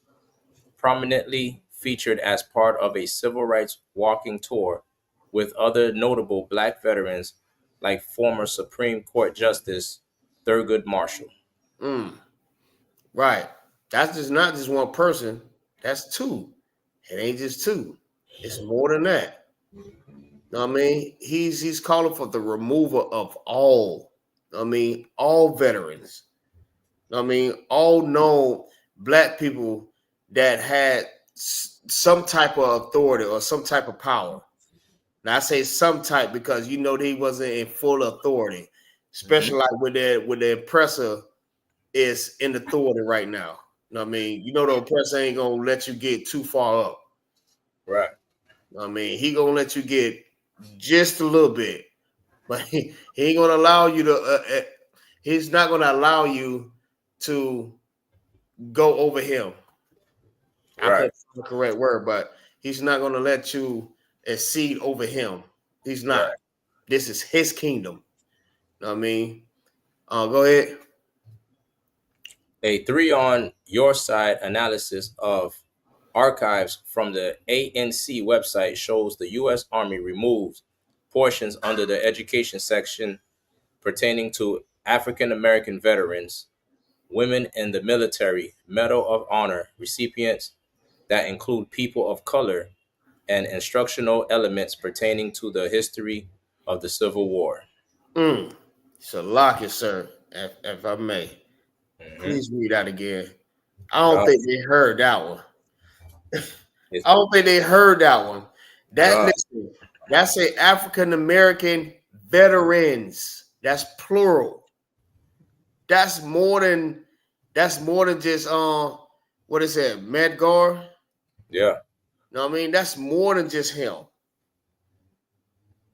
prominently featured as part of a civil rights walking tour with other notable black veterans like former Supreme Court Justice Thurgood Marshall. Right. That's just not just one person. That's two. It ain't just two. It's more than that. You know what I mean? He's calling for the removal of all. I mean, all veterans. I mean, all known black people that had some type of authority or some type of power. Now I say some type because you know he wasn't in full authority, especially like with the oppressor is in authority right now. You know what I mean? You know the oppressor ain't gonna let you get too far up. Right. I mean, he gonna let you get just a little bit, but he ain't gonna allow you to. He's not gonna allow you to go over him. I Right. can't find the correct word, but he's not gonna let you exceed over him. He's not. Right. This is his kingdom. You know what I mean? Go ahead. A 3 on your side analysis of archives from the ANC website shows the U.S. Army removed portions under the education section pertaining to African American veterans, women in the military, Medal of Honor recipients that include people of color, and instructional elements pertaining to the history of the Civil War. So lock it, sir, if I may. Mm-hmm. Please read that again. I don't think they heard that one. It's I don't think they heard that one. God. Listen, that's a African American veterans. That's plural. That's more than just what is it, Medgar? Yeah. You know what I mean? That's more than just him.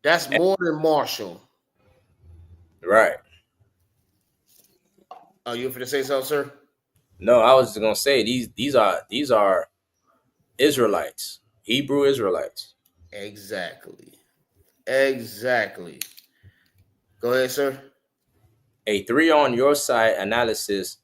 That's more than Marshall. Right. Oh, you for to say something, sir? No, I was just gonna say these are Israelites, Hebrew Israelites. Exactly. Exactly. Go ahead, sir. A 3 on your side analysis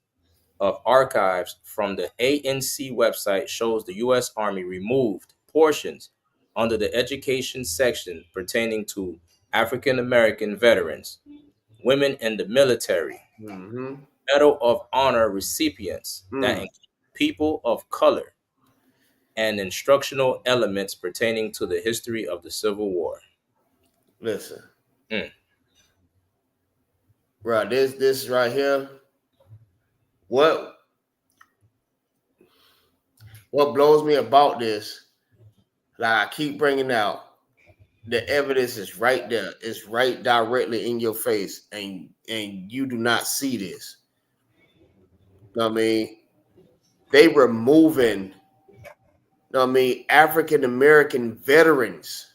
of archives from the ANC website shows the U.S. Army removed portions under the education section pertaining to African American veterans, women in the military, Mm-hmm. Medal of Honor recipients that include people of color, and instructional elements pertaining to the history of the Civil War. Listen, Mm. right. This right here. What blows me about this? Like I keep bringing out, the evidence is right there. It's right directly in your face, and you do not see this. You know what I mean? They removing, you know what I mean, African American veterans.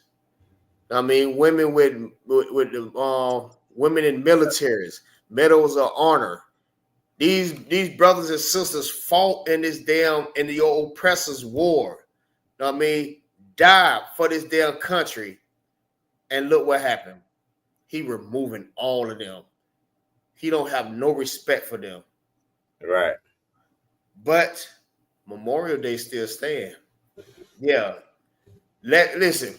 You know what I mean, women with the women in militaries, medals of honor. These brothers and sisters fought in this damn in the oppressors' war. You know what I mean? Died for this damn country. And look what happened. He removing all of them. He don't have no respect for them. Right. But Memorial Day still stand. Yeah. Listen.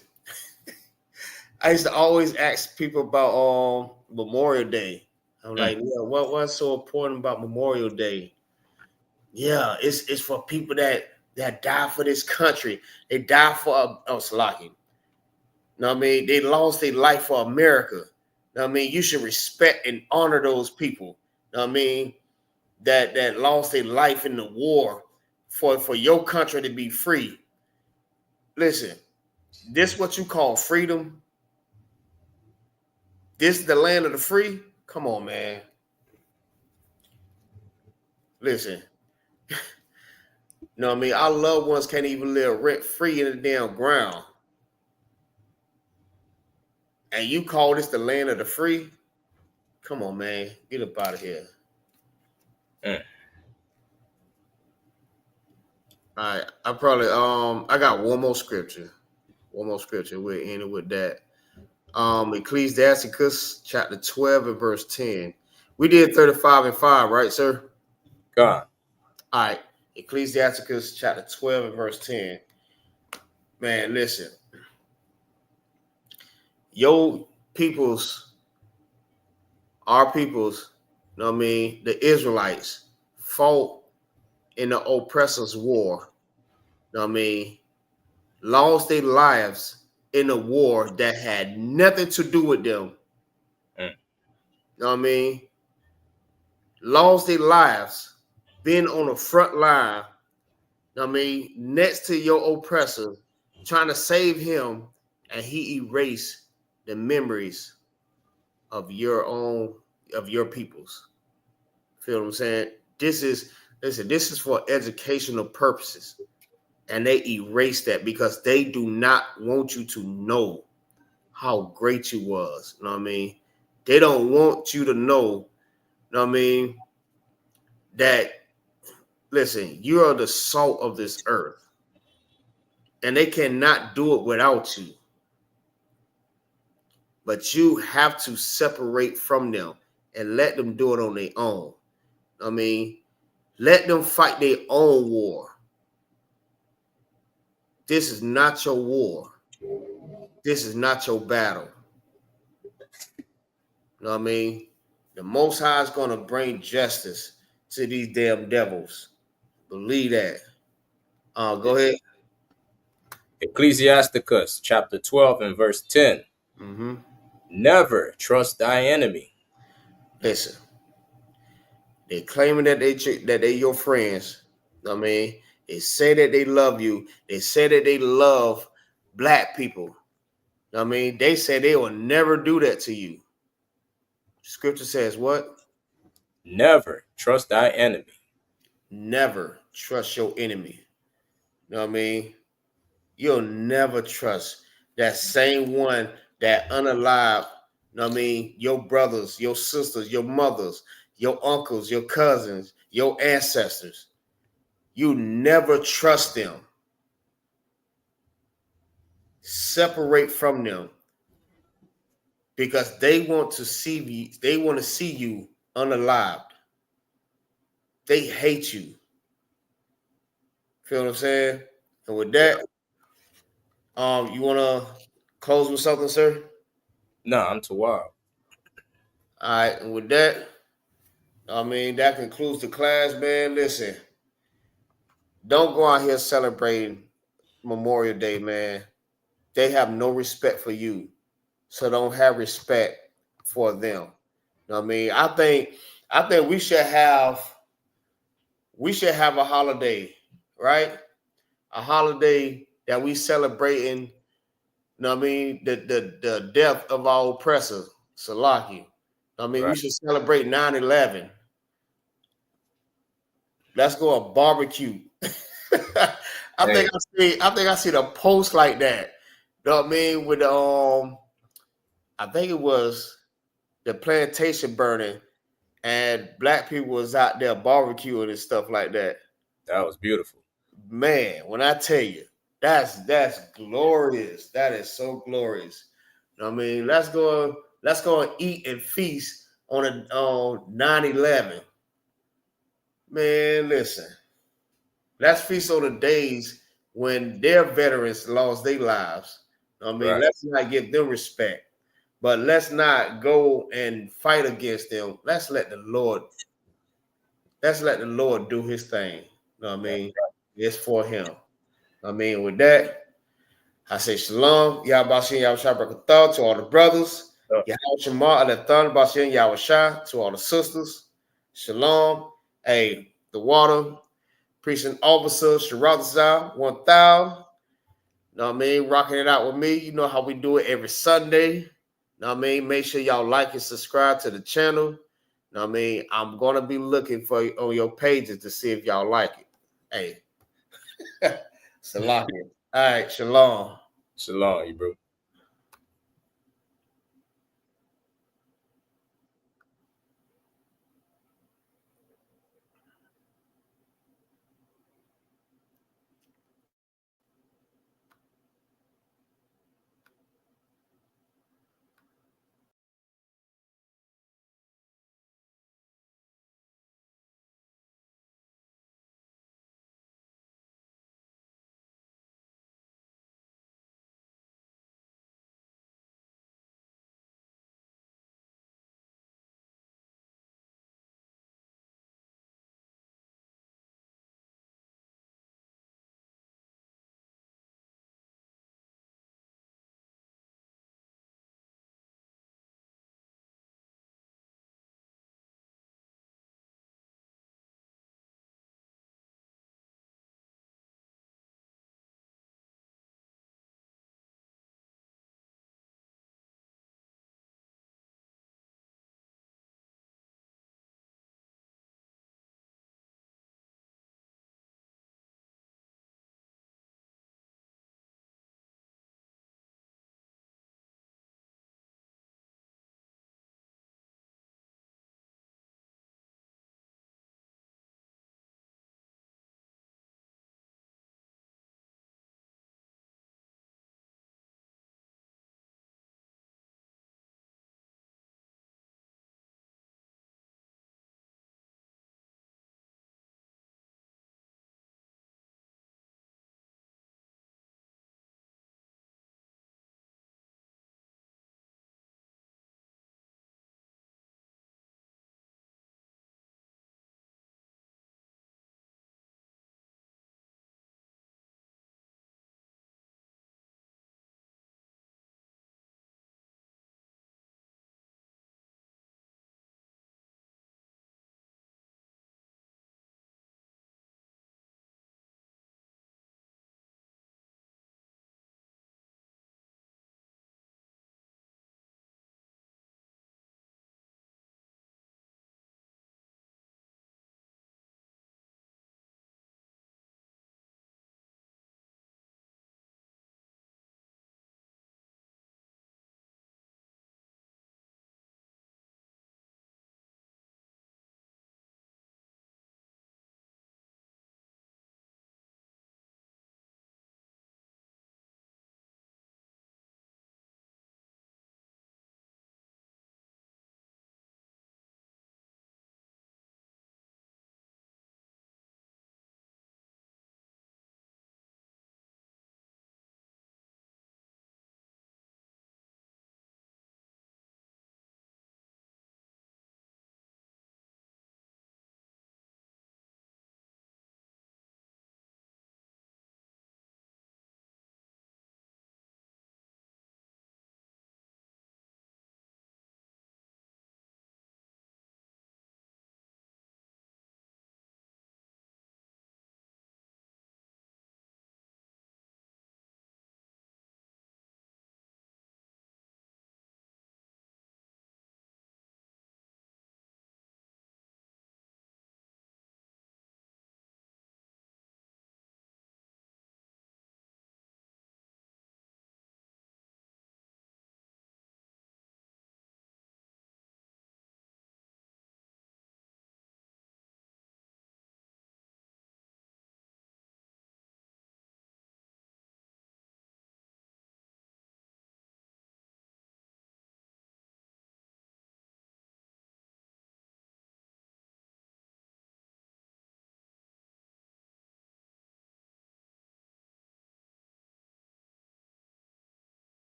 I used to always ask people about Memorial Day. I'm like, yeah, what's so important about Memorial Day? Yeah, it's for people that die for this country. They die for Salaki. You know what I mean? They lost their life for America. You know what I mean? You should respect and honor those people. You know what I mean? That lost their life in the war for your country to be free. Listen, this what you call freedom? This is the land of the free? Come on, man. Listen. You know what I mean? Our loved ones can't even live rent free in the damn ground. And you call this the land of the free? Come on, man. Get up out of here. Mm. All right. I probably I got one more scripture. One more scripture. We'll end it with that. Ecclesiasticus chapter 12 and verse 10. We did 35 and 5, right, sir? God. All right. Ecclesiasticus chapter 12 and verse 10. Man, listen. Your peoples, our peoples, you know what I mean? The Israelites fought in the oppressors' war. You know what I mean? Lost their lives in a war that had nothing to do with them. Mm. You know what I mean? Lost their lives, been on the front line I mean, next to your oppressor, trying to save him, and he erased the memories of your peoples. Feel what I'm saying? This is for educational purposes. And they erase that because they do not want you to know how great you was. You know what I mean? They don't want you to know, you know what I mean, that listen, you are the salt of this earth. And they cannot do it without you. But you have to separate from them and let them do it on their own. I mean, let them fight their own war. This is not your war. This is not your battle. You know what I mean? The Most High is going to bring justice to these damn devils. Believe that. Go ahead. Ecclesiasticus chapter 12 and verse 10. Mm-hmm. Never trust thy enemy. Listen, they claiming that they your friends. You know what I mean, they say that they love you. They say that they love black people. You know what I mean, they say they will never do that to you. Scripture says what? Never trust thy enemy. Never trust your enemy. You know what I mean? You'll never trust that same one that unalive, you know what I mean, your brothers, your sisters, your mothers, your uncles, your cousins, your ancestors. You never trust them. Separate from them because they want to see you unalived. They hate you. Feel what I'm saying? And with that, you want to close with something, sir? No, I'm too wild. All right, and with that, I mean, that concludes the class, man. Listen, don't go out here celebrating Memorial Day, man. They have no respect for you. So don't have respect for them. You know what I mean? I think we should have a holiday, right? A holiday that we celebrating, you know what I mean, the death of our oppressor, Salaki. I mean, we should celebrate 9/11. Let's go a barbecue. I think I see a post like that. You know what I mean? With I think it was the plantation burning, and black people was out there barbecuing and stuff like that. That was beautiful. Man, when I tell you, that's glorious. That is so glorious. You know what I mean, let's go and eat and feast on 9/11. Man, listen. Let's feast on the days when their veterans lost their lives. I mean, let's not give them respect, but let's not go and fight against them. Let's let the Lord do his thing. You know what I mean? It's for him. I mean, with that, I say shalom. Yahbashin Yahushua Barakatah to all the brothers. Yahushua Alathan Bashin Yahushua to all the sisters. Shalom. Hey, the water. Precinct Officer Shirazah 1000. Know what I mean? Rocking it out with me. You know how we do it every Sunday. Know what I mean? Make sure y'all like and subscribe to the channel. Know what I mean? I'm going to be looking for you on your pages to see if y'all like it. Hey. Salakia. All right. Shalom. Shalom, you bro.